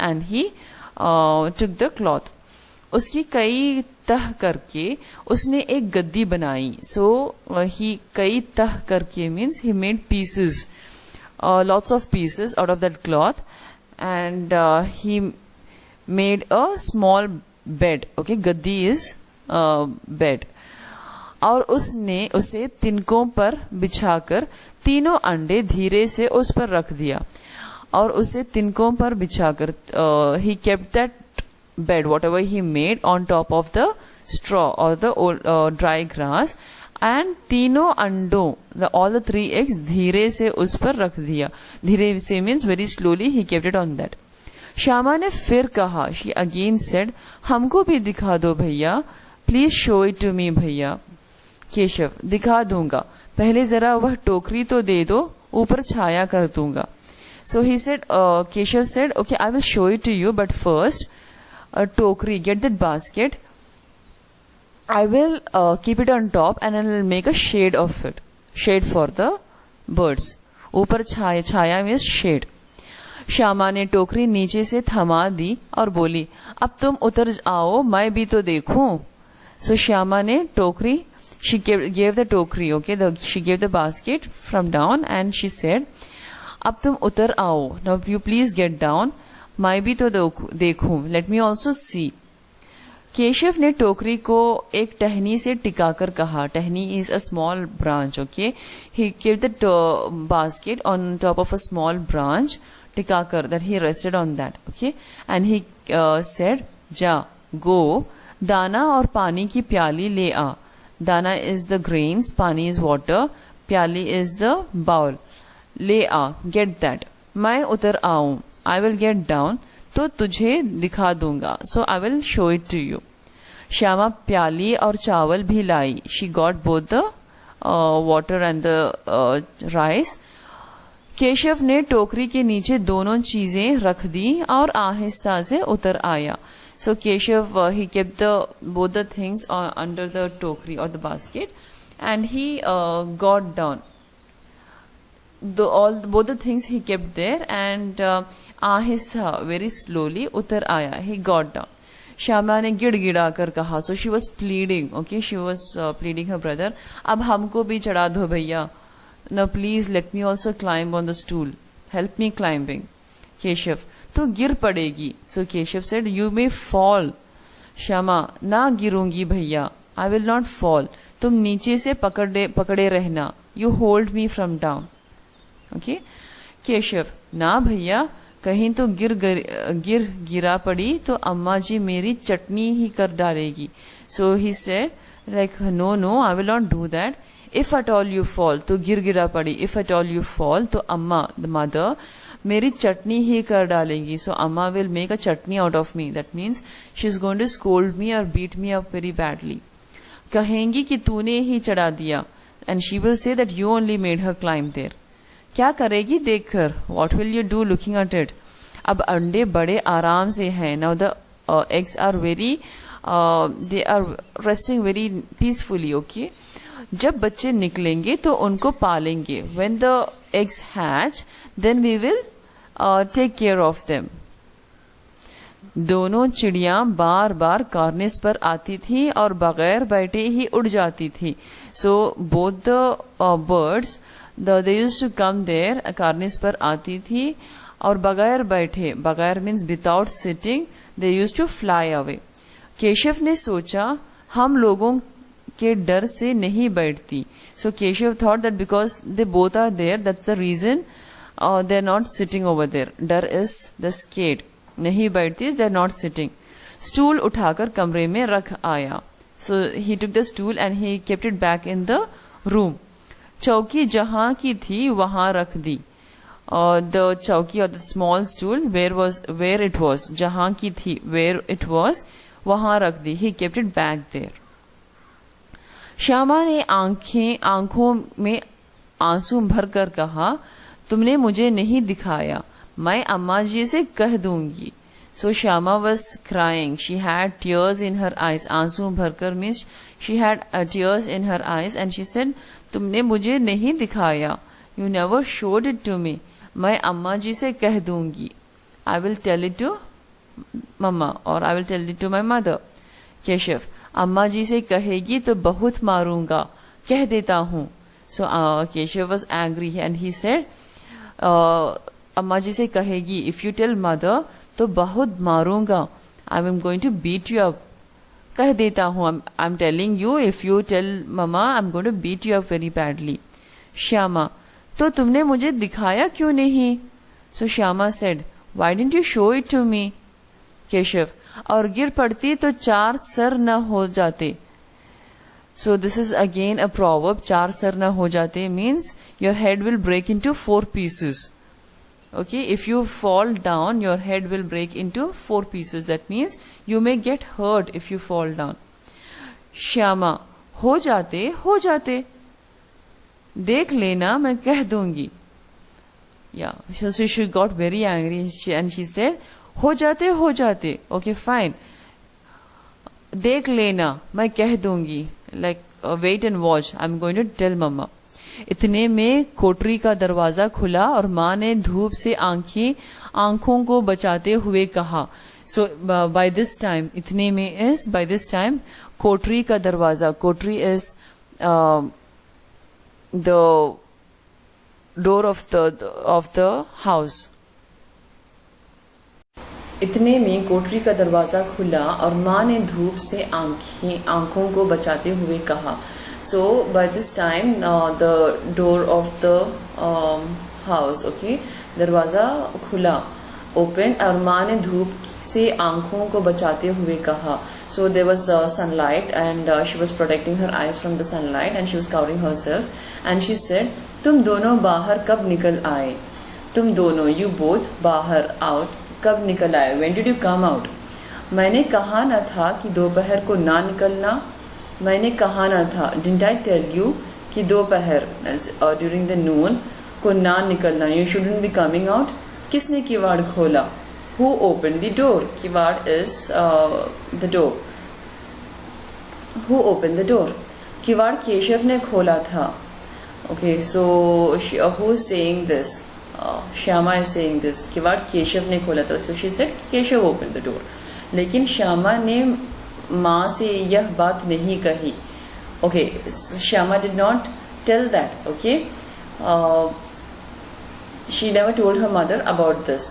and he took the cloth. उसकी कई तह करके उसने एक गद्दी बनाई. So he कई तह करके means he made pieces, lots of pieces out of that cloth, and he made a small bed. Okay, Gaddi is bed. और उसने उसे तिनकों पर बिछाकर तीनों अंडे धीरे से उस पर रख दिया. और उसे तिनकों पर बिछाकर he kept that bed, whatever he made, on top of the straw or the old, dry grass, and तीनों अंडों, all the 3 eggs धीरे से उस पर रख दिया. धीरे से means very slowly he kept it on that. Shyama ने फिर कहा, she again said, हमको भी दिखा दो भैया, please show it to me भैया. केशव, दिखा दूंगा, पहले जरा वह टोकरी तो दे दो, ऊपर छाया कर दूंगा. So he said, Keshav said, okay, I will show it to you, but first, a टोकरी, get that basket. I will keep it on top and I will make a shade of it. Shade for the birds. ऊपर छाया, छाया means shade. Shyama ने टोकरी नीचे से थमा दी और बोली, अब तुम उतर आओ, मैं भी तो देखूं. So श्यामा ने टोकरी, she gave the टोकरी, okay, she gave the basket from down and she said, अब तुम उतर आओ, now you please get down, मैं भी तो देखूं, let me also see. Keshav ने टोकरी को एक टहनी से टिकाकर कहा, टहनी is a small branch, okay, he kept the basket on top of a small branch, टिकाकर, that he rested on that, okay, and he said, जा, go, दाना और पानी की प्याली ले आ. दाना is the grains, पानी is water, प्याली is the bowl. ले आ, get that. मैं उतर आऊं, I will get down, तो तुझे दिखा दूंगा, so I will show it to you. Shyama प्याली और चावल भी लाई. She got both the water and the rice. Keshav ने टोकरी के नीचे दोनों चीजें रख दी और आहिस्ता से उतर आया. So Keshav, he kept both the things under the tokri or the basket, and he got down. Both the things he kept there, and ahista, very slowly, utar aya, he got down. Shyama ने गिड़गिड़ा कर कहा, so she was pleading, okay, she was pleading her brother, अब हमको भी चढ़ा दो भैया, now please let me also climb on the stool, help me climbing. Keshav, तो गिर पड़ेगी. So Keshav said, you may fall. Shyama, ना गिरूंगी भैया, I will not fall. तुम नीचे से पकड़े रहना, you hold me from down. Okay? Keshav, ना भैया, कहीं तो गिरा पड़ी तो अम्मा जी मेरी चटनी ही कर डालेगी. So he said, like, no, I will not do that. If at all you fall, तो गिरा पड़ी. If at all you fall, तो अम्मा, the mother, मेरी चटनी ही कर डालेंगी. So Amma will make a chutney out of me. That means she is going to scold me or beat me up very badly. कहेंगी कि तूने ही चढ़ा दिया. And she will say that you only made her climb there. क्या करेगी देखकर? What will you do looking at it? अब अंडे बड़े आराम से हैं. Now the eggs are very, they are resting very peacefully. Okay. जब बच्चे निकलेंगे तो उनको पालेंगे. When the eggs hatch, then we will take care of them. दोनों चिड़ियां बार बार कार्निस पर आती थी और बगैर बैठे ही उड़ जाती थी. So both the birds, they used to come there. Cornish पर आती थी और बगैर बैठे, बगैर means without sitting, they used to fly away. Keshav ने सोचा, हम लोगों के डर से नहीं बैठती. So Keshav thought that because they both are there, that's the reason they're not sitting over there. Dar is the scared. नहीं बैठती, they're not sitting. स्टूल उठाकर कमरे में रख आया. So he took the stool and he kept it back in the room. चौकी जहां की थी वहां रख दी. The चौकी or the small stool where it was, जहां की थी, where it was, वहां रख दी. He kept it back there. Shyama ने आंखों में आंसू भरकर कहा, तुमने मुझे नहीं दिखाया, मैं अम्मा जी से कह दूंगी. So Shyama was crying. She had tears in her eyes. आंसू भरकर means she had tears in her eyes and she said, तुमने मुझे नहीं दिखाया. You never showed it to me. मैं अम्मा जी से कह दूंगी. I will tell it to मम्मा, और I will tell it to my mother. Keshav, अम्मा जी से कहेगी तो बहुत मारूंगा, कह देता हूँ. So Keshav was angry and he said, अम्मा जी से कहेगी, इफ यू टेल मदर तो बहुत मारूंगा, I am going to beat you up. कह देता हूँ, I am telling you, if you tell mama I am going to beat you up very badly. Shyama, तो तुमने मुझे दिखाया क्यों नहीं? So Shyama said, why didn't you show it to me? Keshav, और गिर पड़ती तो 4 सर न हो जाते. So this is again a proverb. 4 sar na ho jate means your head will break into 4 pieces. Okay, if you fall down, your head will break into 4 pieces. That means you may get hurt if you fall down. Shyama, हो जाते, देख लेना मैं कह दूंगी. Yeah, so she got very angry and she said, हो जाते. Okay, fine. देख लेना मैं कह दूंगी, like wait and watch, I'm going to tell mama. इतने में कोठरी का दरवाजा खुला और माँ ने धूप से आंखों को बचाते हुए कहा. So by this time, इतने में is by this time कोठरी का दरवाजा. कोठरी is the door of the house. इतने में कोठरी का दरवाजा खुला और माँ ने धूप से आंखों को बचाते हुए कहा. So by this time the door of the house, okay, दरवाजा खुला, open, और माँ ने धूप से आंखों को बचाते हुए कहा. So there was sunlight and she was protecting her eyes from the sunlight and she was covering herself and she said, तुम दोनों बाहर कब निकल आए? तुम दोनों, you both, बाहर, out, कब निकल आए? When did you come out? मैंने कहा न था कि दोपहर को ना निकलना. मैंने कहा न था, didn't I tell you, कि दोपहर during the noon को ना निकलना, you shouldn't be coming out. किसने किवाड़ खोला? Who opened the door? किवाड़ is the door. Who opened the door? किवाड़ केशव ने खोला था. Okay, so who is saying this? Shyama is saying this. किवाड़ केशव ने खोला था. So she said Keshav opened the door. लेकिन श्यामा ने माँ से यह बात नहीं कही. Okay, Shyama did not tell that. Okay, she never told her mother about this.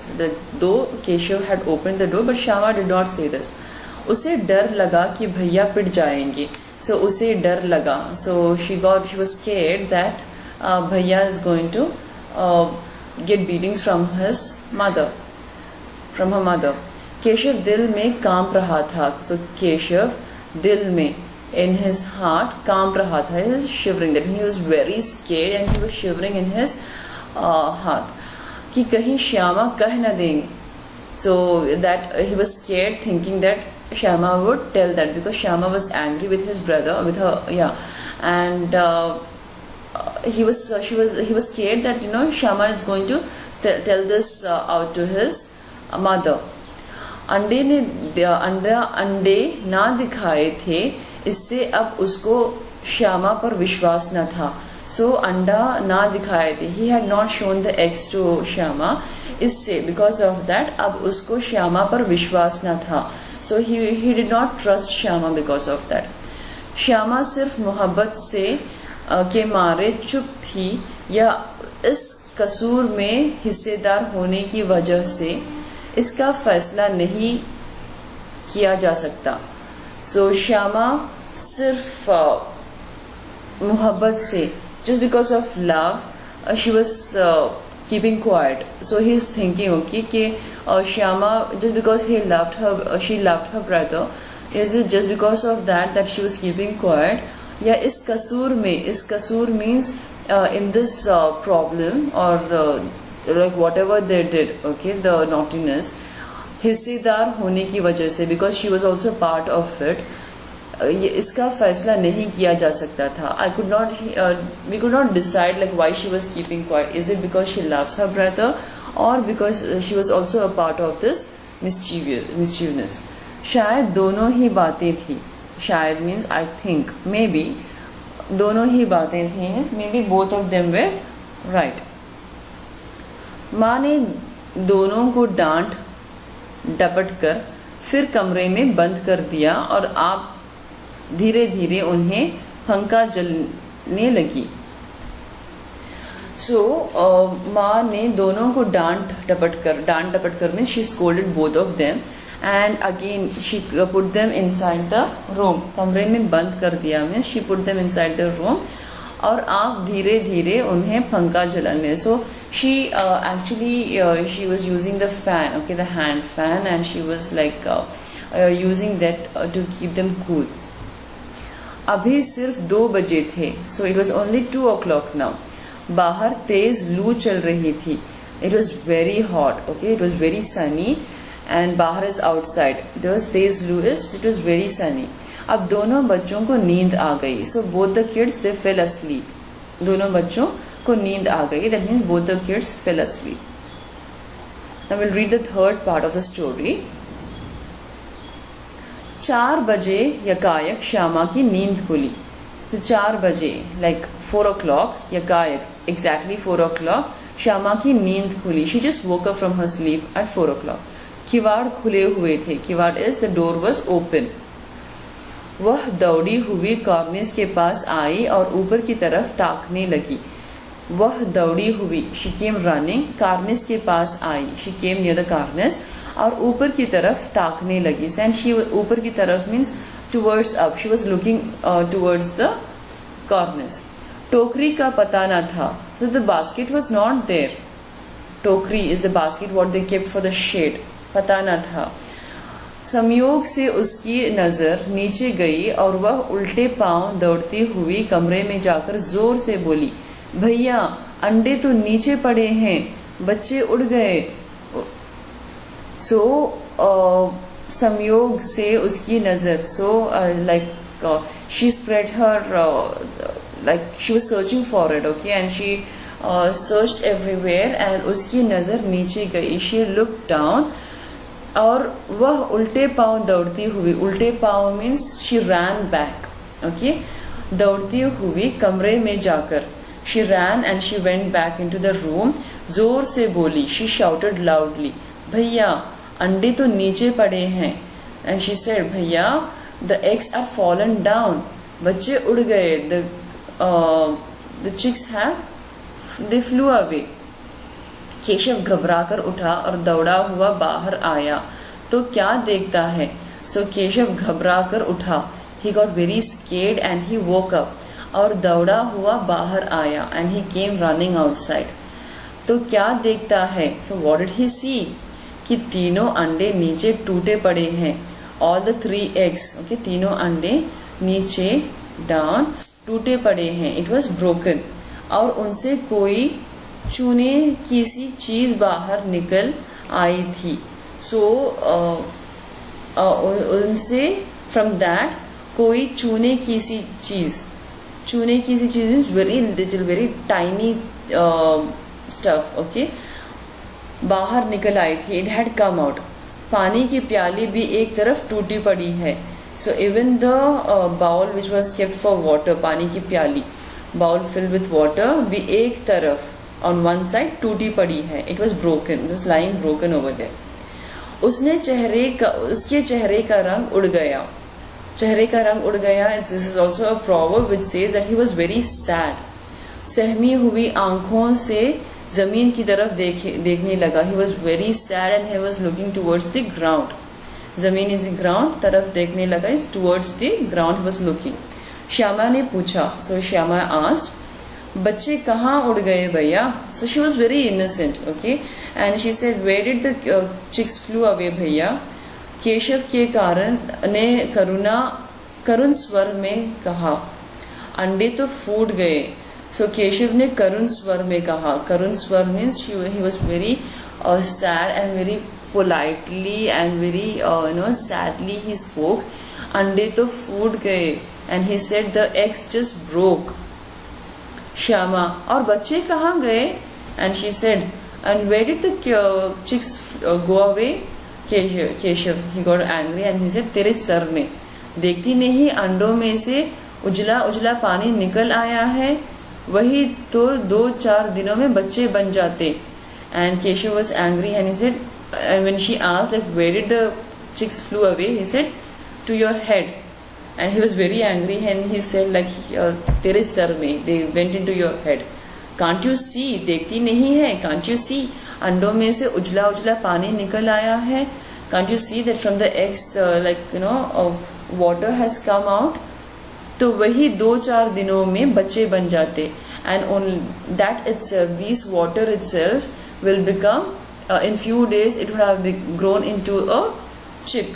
Though Keshav had opened the door, but Shyama did not say this. उसे डर लगा कि भैया पिट जाएंगे. So उसे डर लगा. So she was scared that भैया is going to get beatings from his mother, from her mother. Keshav दिल में कांप रहा था. So केशव दिल में, in his heart, कांप रहा था. He was shivering. That he was very scared and he was shivering in his heart. कि कहीं श्यामा कह न देंगे. So that he was scared, thinking that Shyama would tell that, because Shyama was angry with his brother, with her, yeah, and he was scared that Shyama is going to tell this out to his mother. अंडे ना दिखाए थे, इससे अब उसको श्यामा पर विश्वास न था. So अंडा ना दिखाए थे, he had not shown the eggs to Shyama. इससे, because of that, अब उसको श्यामा पर विश्वास न था. So he did not trust Shyama because of that. Shyama सिर्फ मोहब्बत से के मारे चुप थी, या इस कसूर में हिस्सेदार होने की वजह से इसका फैसला नहीं किया जा सकता. So श्यामा सिर्फ मोहब्बत से, just because of love, she was keeping quiet. So he's thinking, okay, कि Shyama, just because he loved her, she loved her brother, is it just because of that she was keeping quiet? या इस कसूर में, इस कसूर means in this problem or like whatever they did, okay, the naughtiness, हिस्सेदार होने की वजह से, because she was also part of it, इसका फैसला नहीं किया जा सकता था. We could not decide like why she was keeping quiet. Is it because she loves her brother, or because she was also a part of this mischievousness? शायद दोनों ही बातें थी. शायद means I think, maybe, दोनों ही बातें थी means maybe both of them were right. माँ ने दोनों को डांट डपट कर फिर कमरे में बंद कर दिया और आप धीरे धीरे उन्हें पंखा जलने लगी। सो माँ ने दोनों को डांट डपट कर means she scolded both of them and again she put them inside the room. कमरे में बंद कर दिया means she put them inside the room और आप धीरे धीरे उन्हें पंखा जलाने। So she actually she was using the fan, okay, the hand fan, and she was like using that to keep them cool. अभी सिर्फ 2 बजे थे, so it was only 2 o'clock now. बाहर तेज लू चल रही थी। It was very hot, okay, it was very Sunny and बाहर इज आउटसाइड। इट वॉज तेज लू is, it was very Sunny. अब दोनों बच्चों को नींद आ गई। So both the kids they fail asleep. दोनों बच्चों को नींद आ गई, that means both the kids fail asleep. Now will read the third part of the story. 4 बजे यकायक श्यामा की नींद खुली। तो 4 बजे like 4 o'clock यकायक exactly 4 o'clock Shyama की नींद खुली। She just woke up from her sleep at 4 o'clock। किवाड़ खुले हुए थे। किवाड़ is the door was open. वह दौड़ी हुई कॉर्निस के पास आई और ऊपर की तरफ ताकने लगी। वह दौड़ी हुई, शी केम रनिंग, कार्निस के पास आई, she came near the cornice, और ऊपर की तरफ ताकने लगी। एंड शी ऊपर की तरफ means towards up, she was looking towards the cornice. टोकरी का पता न था, so the basket was not there. टोकरी is the basket what they kept for the shade. पता न था। संयोग से उसकी नजर नीचे गई और वह उल्टे पांव दौड़ती हुई कमरे में जाकर जोर से बोली, भैया अंडे तो नीचे पड़े हैं, बच्चे उड़ गए। संयोग से उसकी नजर, like she spread her, like she was searching for it, okay, and she searched everywhere, and उसकी नजर नीचे गई। शी लुक डाउन और वह उल्टे पांव दौड़ती हुई, उल्टे पांव means she rain back, okay, दौड़ती हुई कमरे में जाकर, she rain and she went back into the room, जोर से बोली, शी शाउटेड लाउडली, भैया अंडे तो नीचे पड़े हैं। एंड शी सेड, भैया the eggs are fallen down, बच्चे उड़ गए, the chicks have they flew away. Keshav घबराकर उठा और दौड़ा हुआ बाहर आया तो क्या देखता है। सो केशव घबराकर उठा, he got very scared and he woke up, और दौड़ा हुआ बाहर आया, and he came running outside. तो क्या देखता है, सो व्हाट डिड ही सी, कि तीनों अंडे नीचे टूटे पड़े हैं। ऑल द 3 eggs, ओके, तीनों अंडे नीचे डाउन टूटे पड़े हैं। इट वॉज ब्रोकन, और उनसे कोई चूने की सी चीज बाहर निकल आई थी। सो उनसे फ्रॉम दैट कोई चूने की सी चीज means very little, very tiny stuff, okay, बाहर निकल आई थी। It had come out. पानी की प्याली भी एक तरफ टूटी पड़ी है। So even the bowl which was kept for water, पानी की प्याली, बाउल फिल्ड विथ वाटर, भी एक तरफ on one side टूटी पड़ी है। It was broken, it was lying broken over there. उसके चेहरे का रंग उड़ गया। चेहरे का रंग उड़ गया। This is also a proverb which says that he was very sad. सहमी हुई आंखों से जमीन की तरफ देखने लगा। He was very sad and he was looking towards the ground. जमीन is the ground, तरफ देखने लगा, is towards the ground he was looking. Shyama ने पूछा, so श्यामा asked, बच्चे कहाँ उड़ गए भैया? So she was very innocent, okay, and she said, where did the chicks flew away भैया? केशव के कारण ने करुण स्वर में कहा, अंडे तो फूट गए। So केशव ने करुण स्वर में कहा। करुण स्वर means he was very sad and very politely and very sadly he spoke. अंडे तो फूट गए, and he said the eggs just broke. Shyama, और बच्चे कहाँ गए? And she said, and where did the chicks go away? Keshav, he got angry and he said, तेरे सर में। देखती नहीं अंडों में से उजला उजला पानी निकल आया है, वही तो 2-4 दिनों में बच्चे बन जाते। And Keshav was angry and he said, and when she asked like where did the chicks flew away, he said to your head. And he was very angry and he said like तेरे सर में, they went into your head. Can't you see, देखती नहीं है, can't you see, अंडों में से उजला उजला पानी निकल आया है. Can't you see that from the eggs like you know water has come out. तो वही 2-4 दिनों में बच्चे बन जाते. And on that itself, this water itself will become in few days it would have grown into a chick.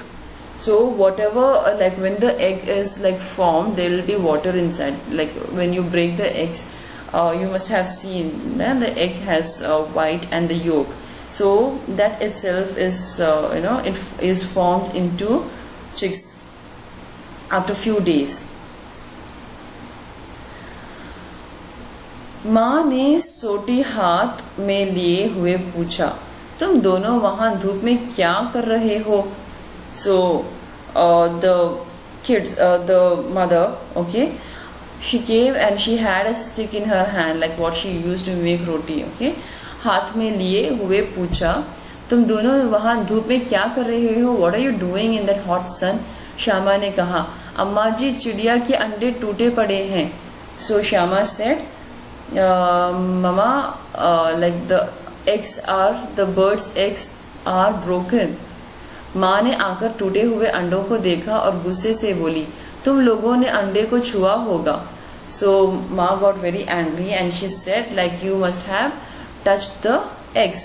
So whatever like when the egg is like formed, there will be water inside. Like when you break the eggs, you must have seen the egg has white and the yolk. So that itself is you know it is formed into chicks after few days. माँ ने सोटी हाथ में लिए हुए पूछा, तुम दोनों वहां धूप में क्या कर रहे हो? So the kids, the mother, okay, she came and she had a stick in her hand like what she used to make roti, okay. हाथ में लिए हुए पूछा, तुम दोनों वहां धूप में क्या कर रहे हो? What are you doing in that hot sun? Shyama ने कहा, अम्मा जी चिड़िया के अंडे टूटे पड़े हैं. So Shyama said, Mama, like the eggs are, the bird's eggs are broken. माँ ने आकर टूटे हुए अंडों को देखा और गुस्से से बोली, तुम लोगों ने अंडे को छुआ होगा. So Ma got very angry and she said like you must have touched the eggs.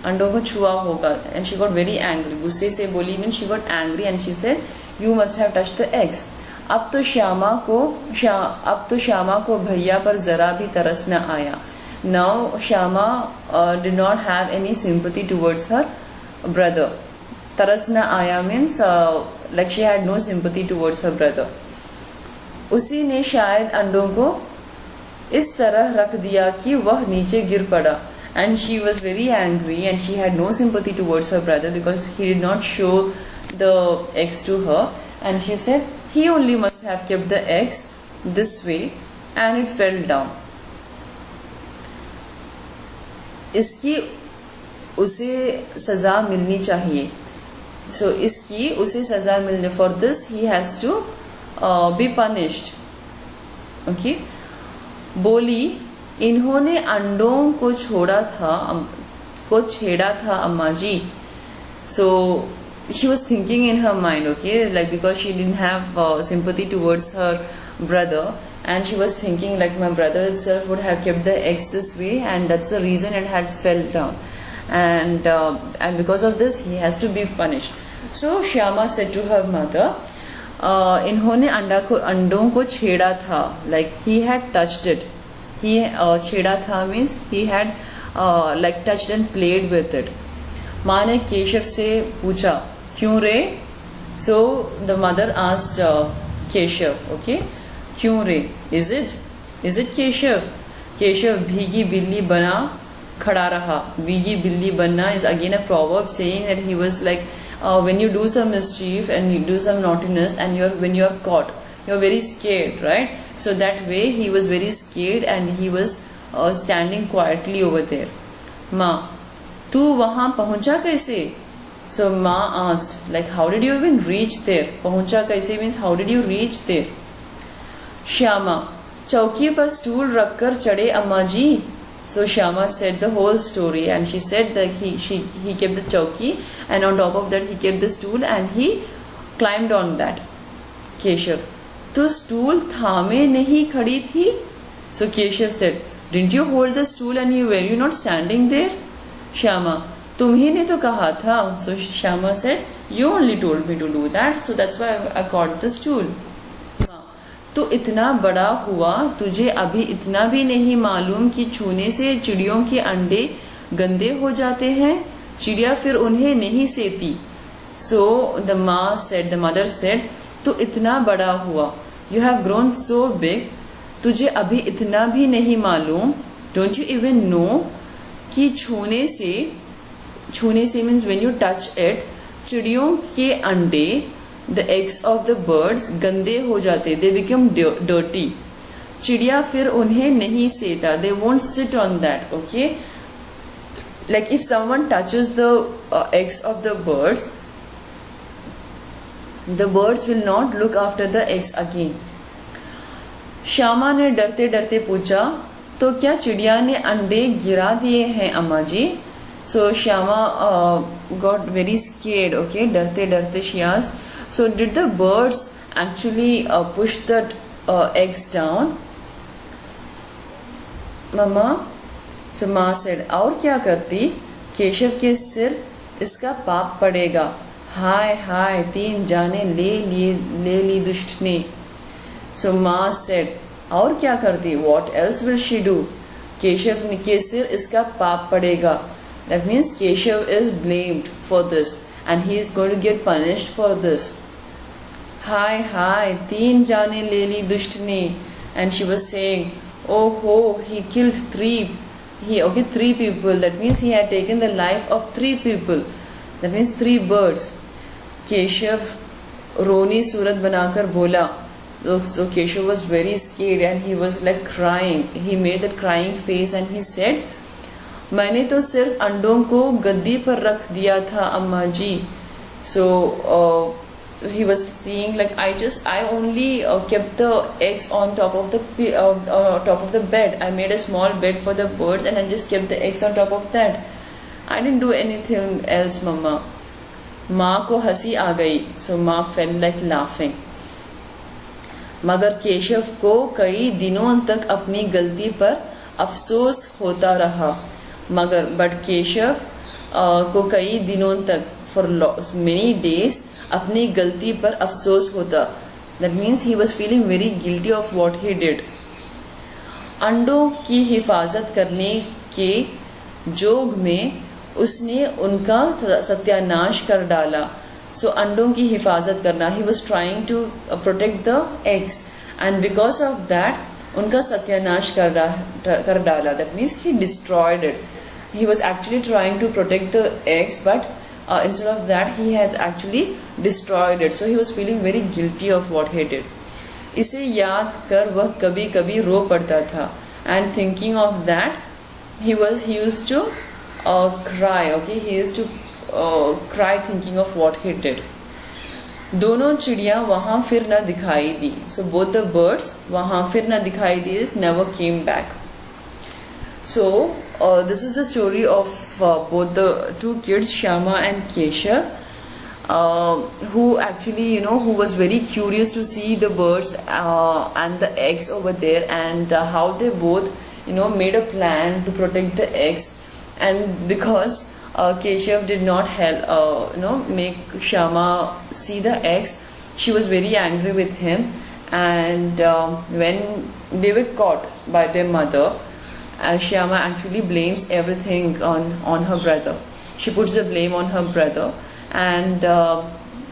अंडों को छुआ होगा. And she got very angry. गुस्से से बोली means she got angry and she said you must have touched the eggs. अब तो श्यामा को भैया पर जरा भी तरस न आया. Now Shyama did not have any sympathy towards her brother. तरस न आया means like she had no sympathy towards her brother. उसी ने शायद अंडों को इस तरह रख दिया कि वह नीचे गिर पड़ा. And she was very angry and she had no sympathy towards her brother because he did not show the eggs to her. And she said he only must have kept the eggs this way and it fell down. इसकी उसे सजा मिलनी चाहिए. So इसकी उसे सजा मिलने, for this he has to be punished. Okay. बोली, इन्होंने अंडों को छेड़ा था अम्मा जी. So she was thinking in her mind, okay, like because she didn't have sympathy towards her brother, and she was thinking like my brother itself would have kept the eggs this way, and that's the reason it had fell down, and because of this he has to be punished. So Shyama said to her mother, इन्होंने अंडों को छेड़ा था, like he had touched it. He छेड़ा था means he had like touched and played with it. माँ ने केशव से पूछा, क्यों रे? So the mother asked Keshav, okay, क्यों रे? Is it Keshav? Keshav भीगी बिल्ली बना खड़ा रहा. भीगी बिल्ली बनना is again a proverb saying that he was like when you do some mischief and you do some naughtiness and when you are caught, you are very scared, right? So that way he was very scared and he was standing quietly over there. माँ, तू वहां पहुंचा कैसे? So Ma asked, like, how did you even reach there? पहुंचा कैसे means how did you reach there? Shyama, चौकी पर stool रखकर चढ़े अम्मा जी. So Shyama said the whole story and she said that he kept the chowki and on top of that he kept the stool and he climbed on that. Keshav, तो stool थामे नहीं खड़ी थी? So Keshav said, didn't you hold the stool and were you not standing there? Shyama, तुम्ही ने तो कहा था. So Shyama said, you only told me to do that, so that's why I caught the stool. तो इतना बड़ा हुआ, तुझे अभी इतना भी नहीं मालूम कि छूने से चिड़ियों के अंडे गंदे हो जाते हैं? चिड़िया फिर उन्हें नहीं सेती. So the mother said, तो इतना बड़ा हुआ, you have grown so big, तुझे अभी इतना भी नहीं मालूम, don't you even know कि छूने से means when you touch it, चिड़ियों के अंडे, the eggs of the birds गंदे हो जाते, they become dirty. चिड़िया फिर उन्हें नहीं सेता, they won't sit on that, okay. like if someone touches the eggs of the birds will not look after the eggs again. Shyama ने डरते डरते पूछा, तो क्या चिड़िया ने अंडे गिरा दिए हैं अम्मा जी? So Shyama got very scared, okay, डरते डरते she asked, so did the birds actually push the eggs down? Mama, so माँ said, और क्या करती? केशव के सिर इसका पाप पड़ेगा. हाय हाय 3 जाने ले ली दुष्ट ने. So माँ said, और क्या करती? What else will she do? Keshav के सिर इसका पाप पड़ेगा. That means Keshav is blamed for this and he is going to get punished for this. Hi, 3 जाने ले ली दुष्ट ने. And she was saying, oh, he killed 3 people. That means he had taken the life of 3 people. That means 3 birds. Keshav रोनी सूरत बनाकर बोला. So Keshav was very scared and he was like crying. He made that crying face and he said, मैंने तो सिर्फ अंडों को गद्दी पर रख दिया था अम्मा जी. So he was saying like I only kept the eggs on top of the bed. I made a small bed for the birds and I just kept the eggs on top of that. I didn't do anything else, mama. माँ को हंसी आ गई. So माँ felt like laughing. मगर केशव को कई दिनों तक अपनी गलती पर अफसोस होता रहा. बट केशव को कई दिनों तक for many days अपनी गलती पर अफसोस होता. That means he was feeling very guilty of what he did. अंडों की हिफाजत करने के जोग में उसने उनका सत्यानाश कर डाला. So अंडों की हिफाजत करना, he was trying to protect the eggs and because of that उनका सत्यानाश कर डाला. That means he destroyed it. He was actually trying to protect the eggs, but instead of that he has actually destroyed it. So he was feeling very guilty of what he did. इसे याद कर वह कभी कभी रो पड़ता था. And thinking of that, he used to cry. Okay, he used to cry thinking of what he did. दोनों चिड़िया वहां फिर न दिखाई दी. So both the birds वहां फिर न दिखाई दी, never came back. So this is the story of both the 2 kids, Shyama and Keshav, who actually who was very curious to see the birds and the eggs over there, and how they both made a plan to protect the eggs. And because Keshav did not help make Shyama see the eggs, she was very angry with him. And when they were caught by their mother, Shyama actually blames everything on her brother. She puts the blame on her brother, and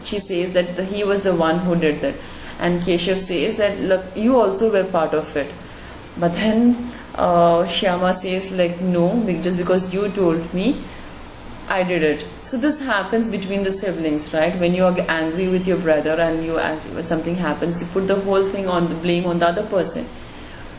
she says that he was the one who did that. And Keshav says that, look, you also were part of it. But then Shyama says like, no, just because you told me, I did it. So this happens between the siblings, right? When you are angry with your brother and when something happens, you put the whole thing on the blame on the other person.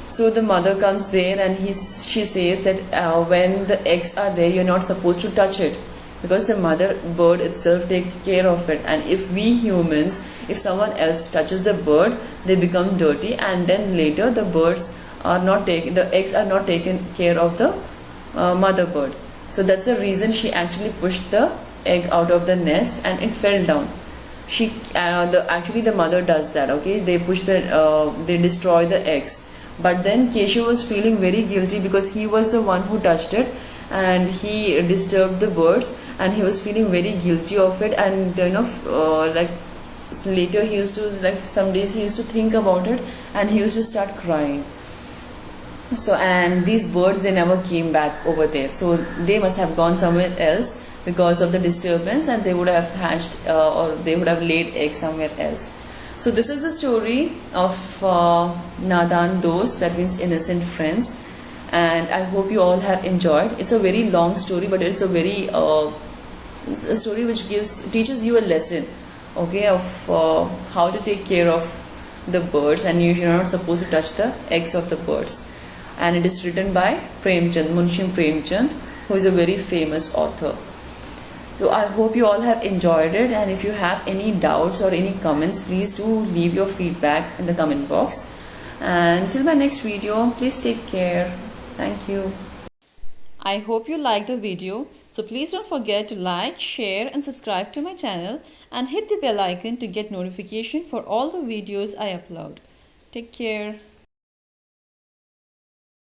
So the mother comes there and she says that when the eggs are there, you're not supposed to touch it, because the mother bird itself takes care of it. And if we humans, if someone else touches the bird, they become dirty, and then later the eggs are not taken care of the mother bird. So that's the reason she actually pushed the egg out of the nest and it fell down. Actually the mother does that. Okay, they destroy the eggs. But then Keshav was feeling very guilty because he was the one who touched it and he disturbed the birds, and he was feeling very guilty of it. And like later he used to, like some days he used to think about it and he used to start crying. So, and these birds, they never came back over there. So they must have gone somewhere else because of the disturbance, and they would have hatched or they would have laid eggs somewhere else. So this is the story of Nadan Dost, that means innocent friends. And I hope you all have enjoyed. It's a very long story, but it's a very it's a story which teaches you a lesson, okay, of how to take care of the birds, and you're not supposed to touch the eggs of the birds. And it is written by Premchand, Munshi Premchand, who is a very famous author. So I hope you all have enjoyed it, and if you have any doubts or any comments, please do leave your feedback in the comment box. And till my next video, please take care. Thank you. I hope you liked the video, so please don't forget to like, share and subscribe to my channel and hit the bell icon to get notification for all the videos I upload. Take care.